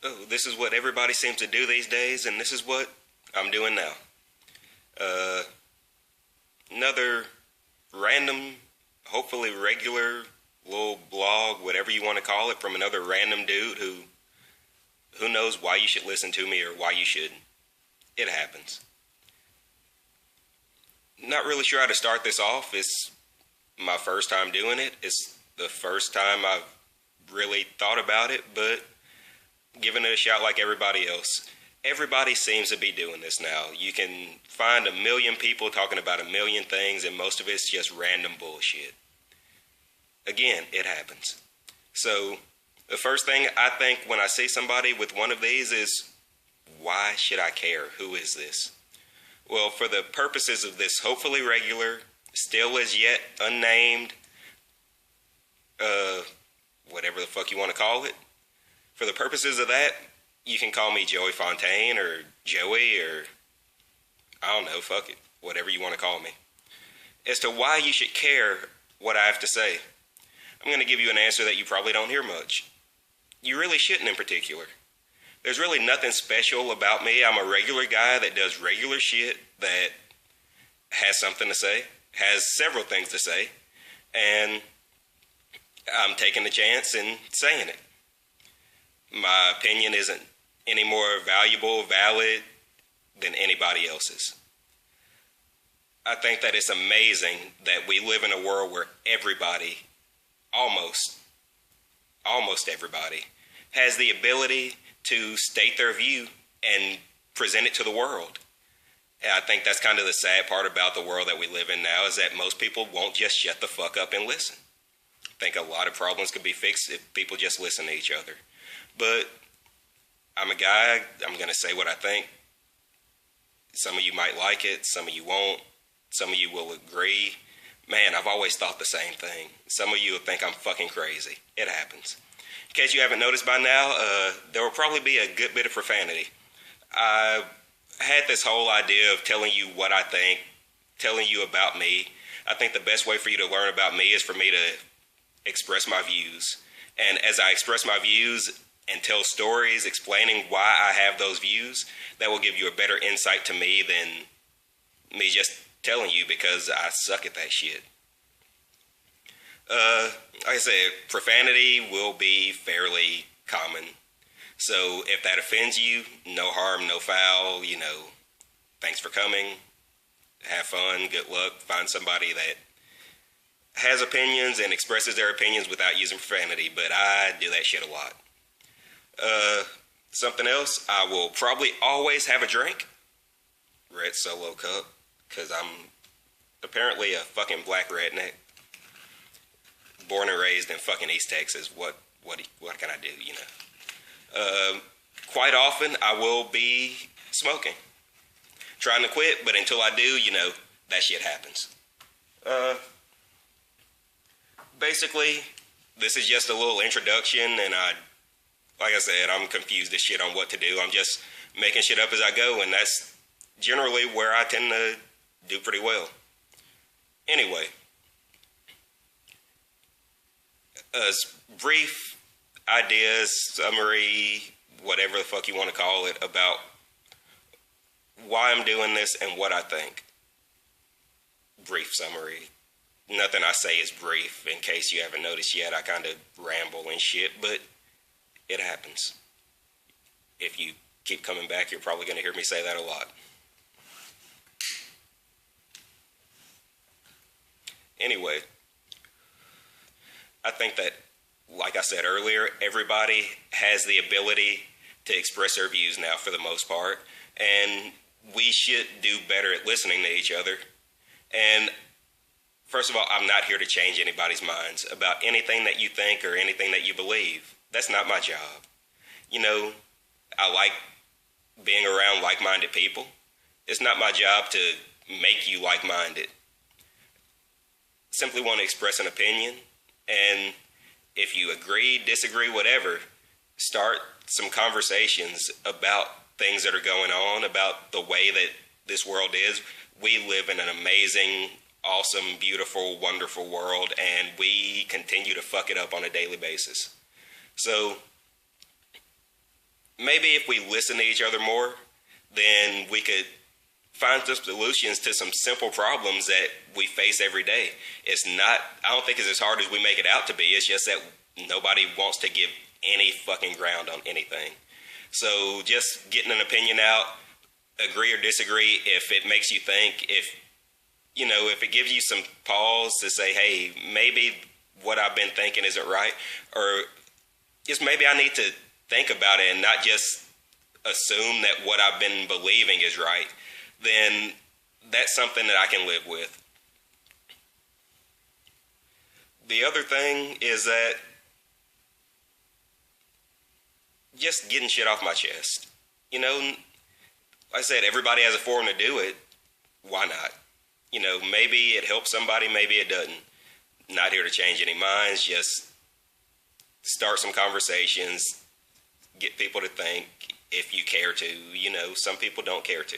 oh, this is what everybody seems to do these days, and this is what I'm doing now. Uh, Another random, hopefully regular little blog, whatever you want to call it, from another random dude who knows why you should listen to me or why you shouldn't. It happens. Not really sure how to start this off. It's my first time doing it. It's the first time I've really thought about it, but giving it a shot like everybody else. Everybody seems to be doing this now. You can find a million people talking about a million things, and most of it's just random bullshit. Again, it happens. So, the first thing I think when I see somebody with one of these is, why should I care? Who is this? Well, for the purposes of this hopefully regular, still as yet unnamed, whatever the fuck you want to call it, for the purposes of that, you can call me Joey Fontaine or Joey or I don't know, fuck it, whatever you want to call me. As to why you should care what I have to say, I'm going to give you an answer that you probably don't hear much. You really shouldn't in particular. There's really nothing special about me. I'm a regular guy that does regular shit that has something to say, has several things to say, and I'm taking the chance and saying it. My opinion isn't any more valuable, valid than anybody else's. I think that it's amazing that we live in a world where everybody, almost everybody, has the ability to state their view and present it to the world. And I think that's kind of the sad part about the world that we live in now, is that most people won't just shut the fuck up and listen. I think a lot of problems could be fixed if people just listen to each other. But I'm a guy, I'm going to say what I think. Some of you might like it, some of you won't. Some of you will agree. Man, I've always thought the same thing. Some of you will think I'm fucking crazy. It happens. In case you haven't noticed by now, there will probably be a good bit of profanity. I had this whole idea of telling you what I think, telling you about me. I think the best way for you to learn about me is for me to express my views. And as I express my views and tell stories explaining why I have those views, that will give you a better insight to me than me just telling you, because I suck at that shit. Like I said, profanity will be fairly common. So if that offends you, no harm, no foul, thanks for coming. Have fun, good luck, find somebody that has opinions and expresses their opinions without using profanity, but I do that shit a lot. Something else, I will probably always have a drink. Red Solo cup, because I'm apparently a fucking black redneck. Born and raised in fucking East Texas. What can I do, Quite often, I will be smoking. Trying to quit, but until I do, that shit happens. Basically, this is just a little introduction, and like I said, I'm confused as shit on what to do. I'm just making shit up as I go, and that's generally where I tend to do pretty well. Anyway, a brief idea, summary, whatever the fuck you want to call it, about why I'm doing this and what I think. Brief summary. Nothing I say is brief. In case you haven't noticed yet, I kind of ramble and shit, but it happens. If you keep coming back, you're probably going to hear me say that a lot. Anyway, I think that, like I said earlier, everybody has the ability to express their views now for the most part, and we should do better at listening to each other. And first of all, I'm not here to change anybody's minds about anything that you think or anything that you believe. That's not my job. I like being around like-minded people. It's not my job to make you like-minded. Simply want to express an opinion, and if you agree, disagree, whatever, start some conversations about things that are going on, about the way that this world is. We live in an amazing, awesome, beautiful, wonderful world, and we continue to fuck it up on a daily basis. So maybe if we listen to each other more, then we could find some solutions to some simple problems that we face every day. I don't think it's as hard as we make it out to be. It's just that nobody wants to give any fucking ground on anything. So just getting an opinion out, agree or disagree, if it makes you think, if it gives you some pause to say, hey, maybe what I've been thinking isn't right, or just maybe I need to think about it and not just assume that what I've been believing is right, then that's something that I can live with. The other thing is that just getting shit off my chest. Like I said, everybody has a forum to do it. Why not? Maybe it helps somebody, maybe it doesn't. Not here to change any minds, just start some conversations, get people to think if you care to. Some people don't care to.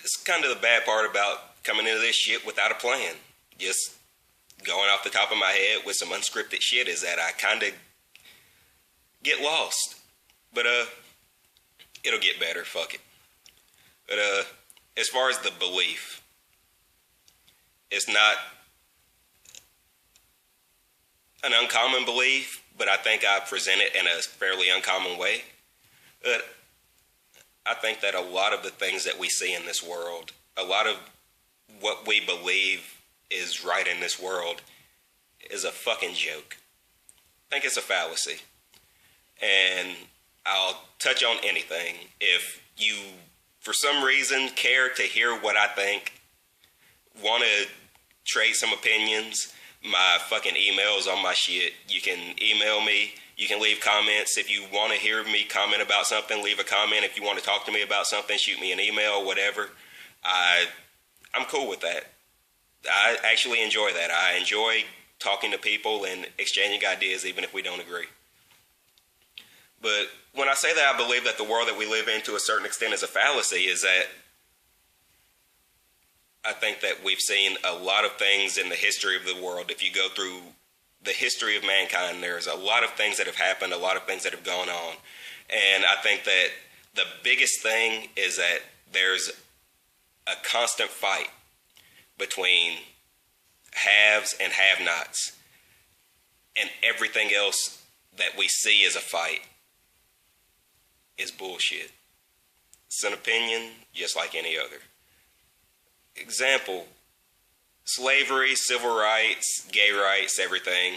It's kind of the bad part about coming into this shit without a plan. Just going off the top of my head with some unscripted shit is that I kind of get lost. But it'll get better, fuck it. But as far as the belief, it's not an uncommon belief, but I think I present it in a fairly uncommon way. But I think that a lot of the things that we see in this world, a lot of what we believe is right in this world is a fucking joke. I think it's a fallacy. And I'll touch on anything. If you, for some reason, care to hear what I think, want to trade some opinions, my fucking email's on my shit. You can email me. You can leave comments. If you want to hear me comment about something, leave a comment. If you want to talk to me about something, shoot me an email, whatever. I'm cool with that. I actually enjoy that. I enjoy talking to people and exchanging ideas, even if we don't agree. But when I say that I believe that the world that we live in to a certain extent is a fallacy, is that I think that we've seen a lot of things in the history of the world. If you go through the history of mankind, there's a lot of things that have happened, a lot of things that have gone on. And I think that the biggest thing is that there's a constant fight between haves and have-nots. And everything else that we see as a fight is bullshit. It's an opinion just like any other. Example, slavery, civil rights, gay rights, everything.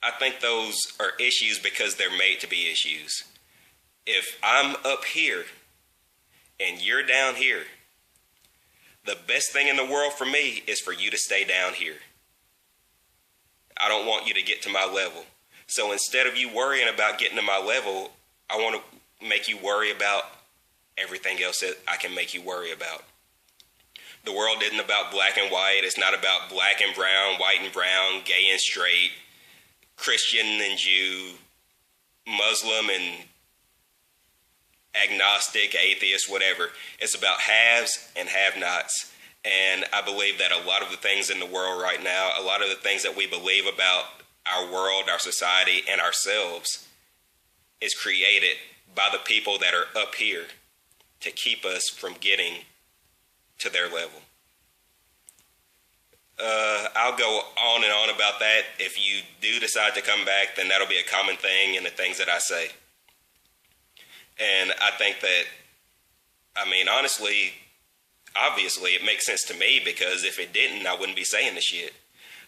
I think those are issues because they're made to be issues. If I'm up here and you're down here, the best thing in the world for me is for you to stay down here. I don't want you to get to my level. So instead of you worrying about getting to my level, I want to make you worry about everything else that I can make you worry about. The world isn't about black and white. It's not about black and brown, white and brown, gay and straight, Christian and Jew, Muslim and agnostic, atheist, whatever. It's about haves and have-nots. And I believe that a lot of the things in the world right now, a lot of the things that we believe about our world, our society, and ourselves is created by the people that are up here to keep us from getting to their level. I'll go on and on about that. If you do decide to come back, then that'll be a common thing in the things that I say. And I think that, honestly, obviously, it makes sense to me, because if it didn't, I wouldn't be saying the shit.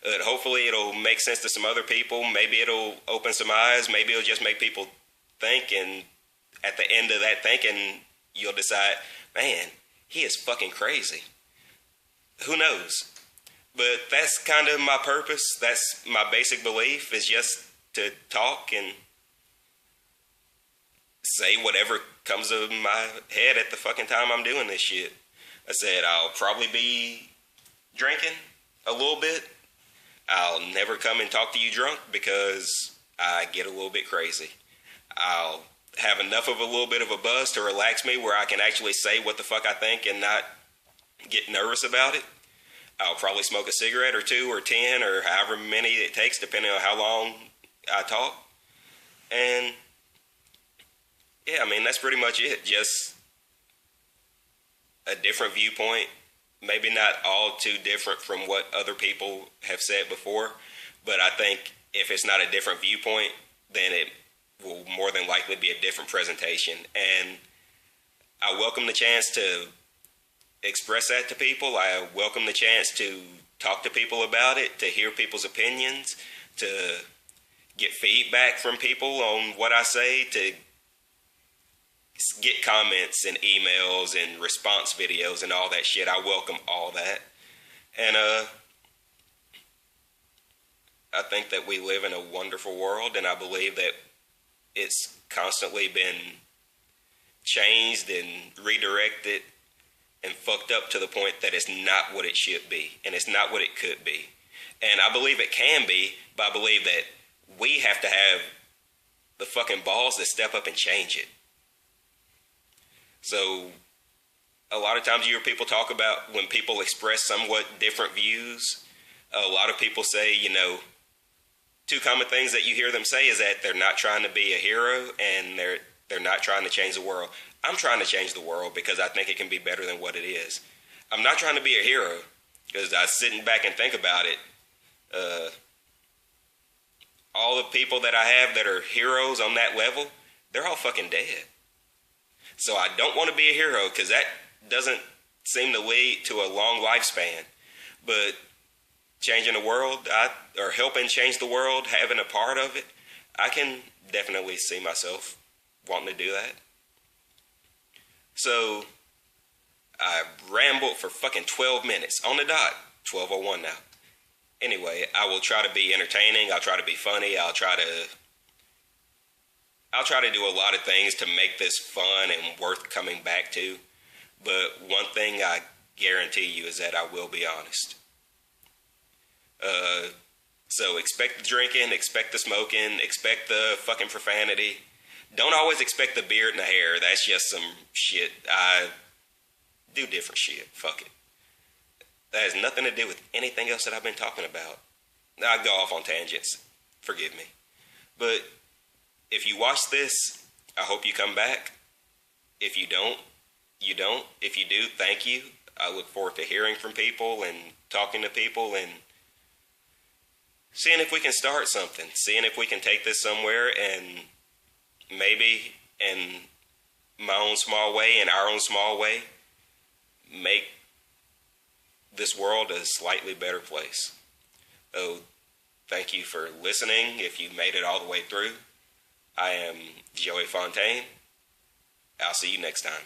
Hopefully, it'll make sense to some other people. Maybe it'll open some eyes. Maybe it'll just make people think, and at the end of that thinking, you'll decide, man, he is fucking crazy. Who knows? But that's kind of my purpose. That's my basic belief, is just to talk and say whatever comes to my head at the fucking time I'm doing this shit. I said I'll probably be drinking a little bit. I'll never come and talk to you drunk because I get a little bit crazy. I'll have enough of a little bit of a buzz to relax me where I can actually say what the fuck I think and not get nervous about it. I'll probably smoke a cigarette or two or 10 or however many it takes, depending on how long I talk. And yeah, I mean, that's pretty much it. Just a different viewpoint. Maybe not all too different from what other people have said before, but I think if it's not a different viewpoint, then it will more than likely be a different presentation. And I welcome the chance to express that to people. I welcome the chance to talk to people about it, to hear people's opinions, to get feedback from people on what I say, to get comments and emails and response videos and all that shit. I welcome all that. And I think that we live in a wonderful world, and I believe that it's constantly been changed and redirected and fucked up to the point that it's not what it should be, and it's not what it could be. And I believe it can be, but I believe that we have to have the fucking balls to step up and change it. So a lot of times you hear people talk about when people express somewhat different views, a lot of people say, you know, two common things that you hear them say is that they're not trying to be a hero and they're not trying to change the world. I'm trying to change the world because I think it can be better than what it is. I'm not trying to be a hero because I was sitting back and think about it. All the people that I have that are heroes on that level, they're all fucking dead. So I don't want to be a hero because that doesn't seem to lead to a long lifespan. But changing the world, or helping change the world, having a part of it, I can definitely see myself wanting to do that. So I rambled for fucking 12 minutes on the dot, 12:01 now. Anyway, I will try to be entertaining. I'll try to be funny. I'll try to do a lot of things to make this fun and worth coming back to. But one thing I guarantee you is that I will be honest. So expect the drinking, expect the smoking, expect the fucking profanity. Don't always expect the beard and the hair. That's just some shit. I do different shit. Fuck it. That has nothing to do with anything else that I've been talking about. I go off on tangents. Forgive me. But if you watch this, I hope you come back. If you don't, you don't. If you do, thank you. I look forward to hearing from people and talking to people and seeing if we can start something. Seeing if we can take this somewhere and maybe in my own small way, in our own small way, make this world a slightly better place. So thank you for listening. If you made it all the way through, I am Joey Fontaine. I'll see you next time.